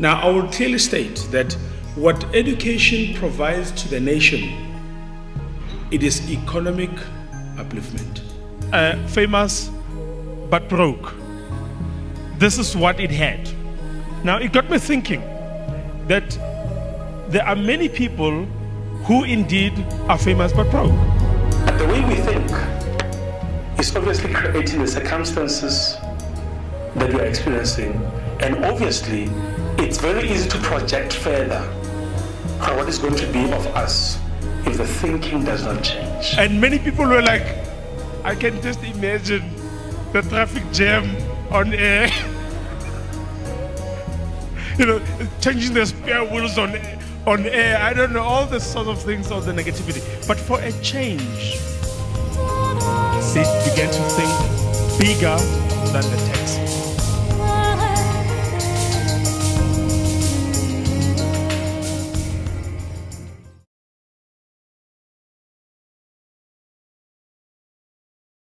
Now, I will clearly state that what education provides to the nation, it is economic upliftment. Famous but broke. This is what it had. Now, it got me thinking that there are many people who indeed are famous but broke. But the way we think is obviously creating the circumstances that we are experiencing. And obviously, it's very easy to project further on what is going to be of us if the thinking does not change. And many people were like, I can just imagine the traffic jam on air. You know, changing the spare wheels on air. I don't know, all the sort of things, all the negativity. But for a change, they began to think bigger than the text.